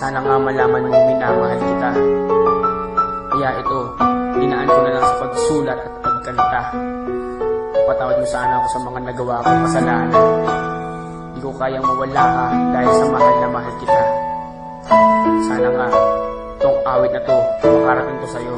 Sana nga malaman mo minamahal kita. Kaya ito, dinaan ko na lang sa pagsulat at pagkanta. Patawad mo sana ako sa mga nagawa kong kasalanan. Di ko kayang mawala ka dahil sa mahal na mahal kita. Sana nga, tong awit na to, makarating ko sa'yo.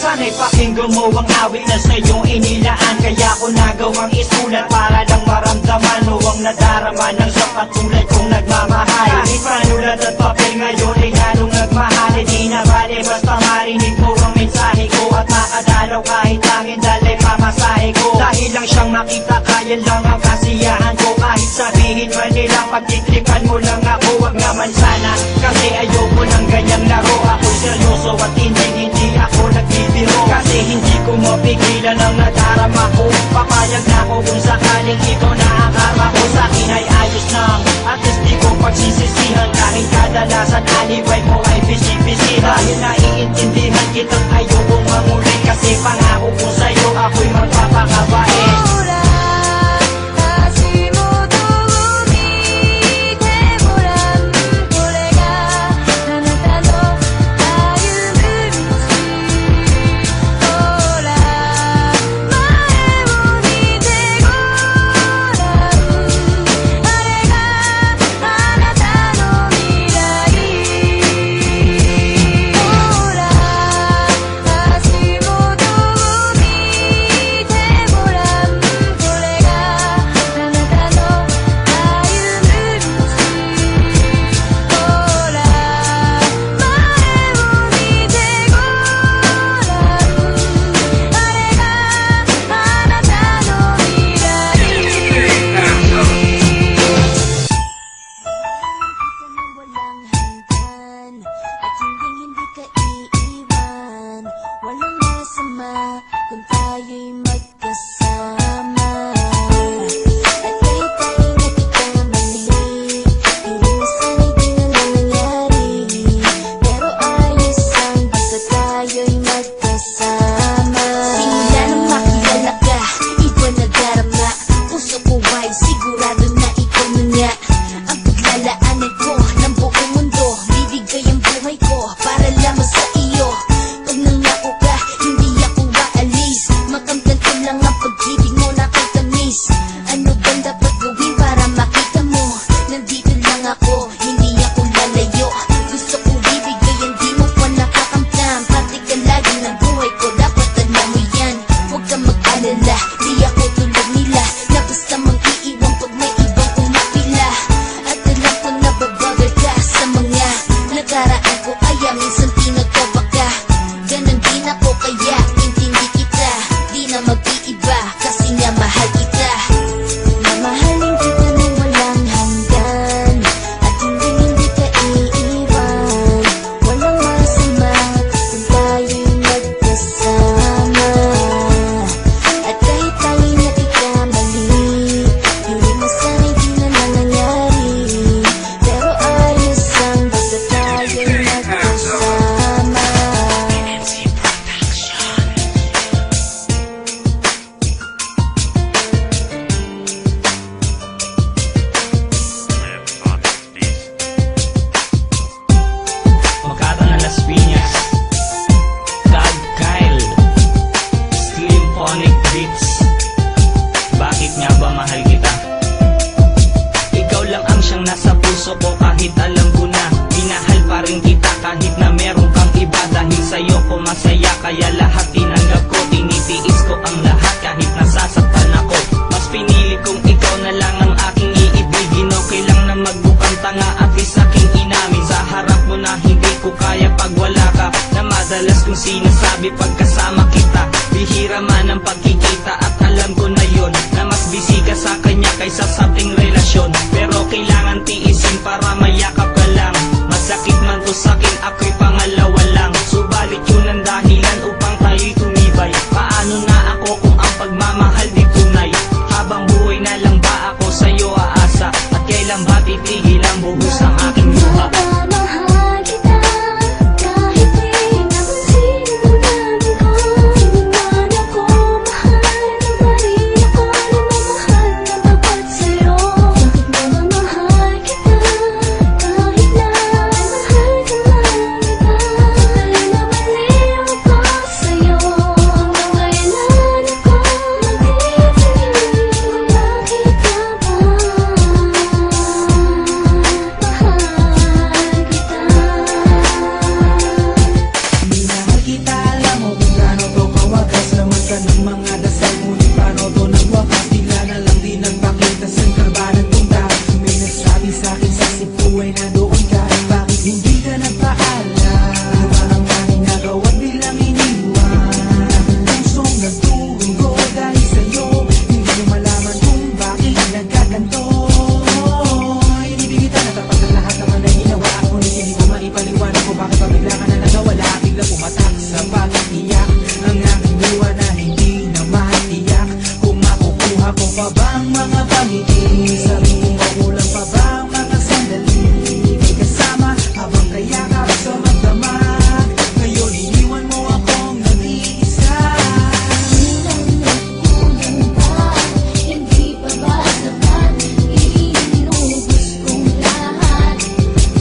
Sana'y pakinggan mo ang awit na sa'yong inilaan. Kaya ko nagawang isulat para lang maramdaman o ang nadarama ng sapat tulad kong nagmamahal. Kahit panulat at papel ngayon ay lalong nagmahal. Di na bale basta marinig mo ang mensahe ko at makadalaw kahit langit dalay pamasahe ko. Dahil lang siyang makita kaya lang ang kasiyahan ko. Kahit sabihin man nilang pagtitripan mo lang ako, wag naman sana. Kasi ayoko ng ganyang laro. Ako'y seryoso at hindi ako nagbibiro. Kasi hindi ko mapigilan ang nadarama ko. Papayag na ako kung sakaling ito na ang karma ko. Sa'kin ay ayos lang, at least di ko pagsisisihan. Kahit kadalasan alibay mo ay bisi-bisi. Dahil naiintindihan kita't ayokong manguli. Kasi pangako ko sa'yo ako'y magpapakabait. nakaraan ko ay minsan di nagkabaka. Ganon din ako kaya intindi kita, di na mag-iiba kasi nga mahal kita. Mamahalin kita nang walang hanggan, at hindi ka iiwan. Walang masama kung tayo'y magkasama. At kahit tayo'y nagkakamali, hindi mo sana'y di na nangyari. Pero ayos lang basta tayo'y magkasama. Makata ng Las Piñas, God Kyle, Slim Phonic Beats. Bakit nga ba mahal kita? Ikaw lang ang siyang nasa puso ko kahit alam ko na minahal pa rin kita kahit na meron kang iba. Dahil sa'yo ko masaya kaya lahat tinanggap ko. Tinitiis ko ang lahat kahit nasasaktan ako. Mas pinili kong ikaw na lang ang aking iibigin. Okay lang na magbukang tanga at least aking inamin sa harap mo na hindi ko kaya pag wala ka. Na madalas kong sinasabi pagkasama kita, bihira man ang pagkikita at alam ko na yon na mas busy ka sa kanya kaysa sa ating relasyon. Pero kailangan tiisin para mayakap ka lang. Masakit man to sa'kin, ako'y pangalawa lang. Subalit yun ang dahilan upang tayo'y tumibay. Paano na ako kung ang pagmamahal di tunay? Habang buhay na lang ba ako sa'yo aasa? At kailan ba titigil ang buhos ng aking luha? Mahal kita, kahit di naman sino namin ko. Hindi man ako mahal, na rin ako namamahal na tapat sa'yo. Bakit naman mahal kita, kahit na mahal ka lang kita. Alam na mali ako sa'yo, hanggang kailan ako magtitigil. Bakit ka ba mahal kita? Minahal kita, alam mo kung gaano to kawagas. Naman ka ng mga dasal, ngunit paano to nagwakas? Tila na lang di nagpakita, saan ka ba nagpunta? May nagsabi sa'kin sa Cebu ay nandoon ka. Bakit hindi ka nagpaalam? Ano ba ang aking nagawa bilang iniwan? Pusong nagdurugo dahil sa'yo, hindi mo malaman kung bakit nagkaganto. Inibig kita na tapat ng lahat naman na ginawa ako, ngunit hindi ko maipaliwanag kung bakit pa bigla ka na nagawala. Bigla pumatak sa pag-iyak ang aking luha na hindi na matiyak. Kung makukuha ko pa bang mga pangiti, sabi ko makulang pa bang mga sandali. May kasama habang kayakap sa magdamag. Ngayon iniwan mo akong nag-iisa. Kulang pa, hindi pa ba sapat? Inubos kong lahat.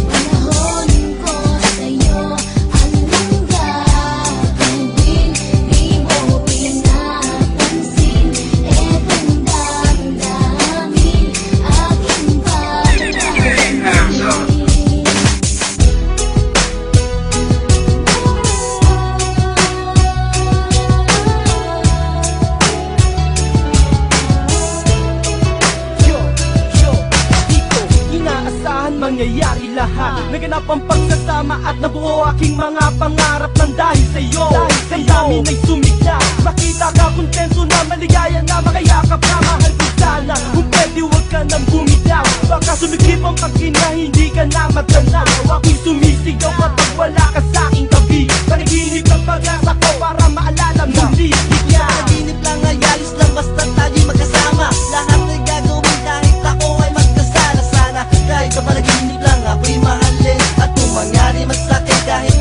Panahon ko sa'yo, anong gagawin? Di mo pinapansin, etong damdamin aking pagkakamali. Dito, inaasahan mangyayari lahat. Naganap ang pagsasama at nabuo aking mga pangarap ng dahil sa'yo. Damdamin ay sumigla, makita ka kontento na maligaya na makayakap ka. Mahal ko sana, kung pwede huwag ka nang bumitaw. Baka sumikip ang pagkina, hindi ka na magdanaw. Ako'y sumisigaw at pag wala ka sa'king tabi, panaginip ng pag-asa ko para maalala muli. Panaginip lang ay alis lang basta tayo'y magkasama. Lahat ay gagawin kahit ako ay magkasala sana. Kahit sa panaginip lang ako'y mahalin, at kung mangyari masakit kahit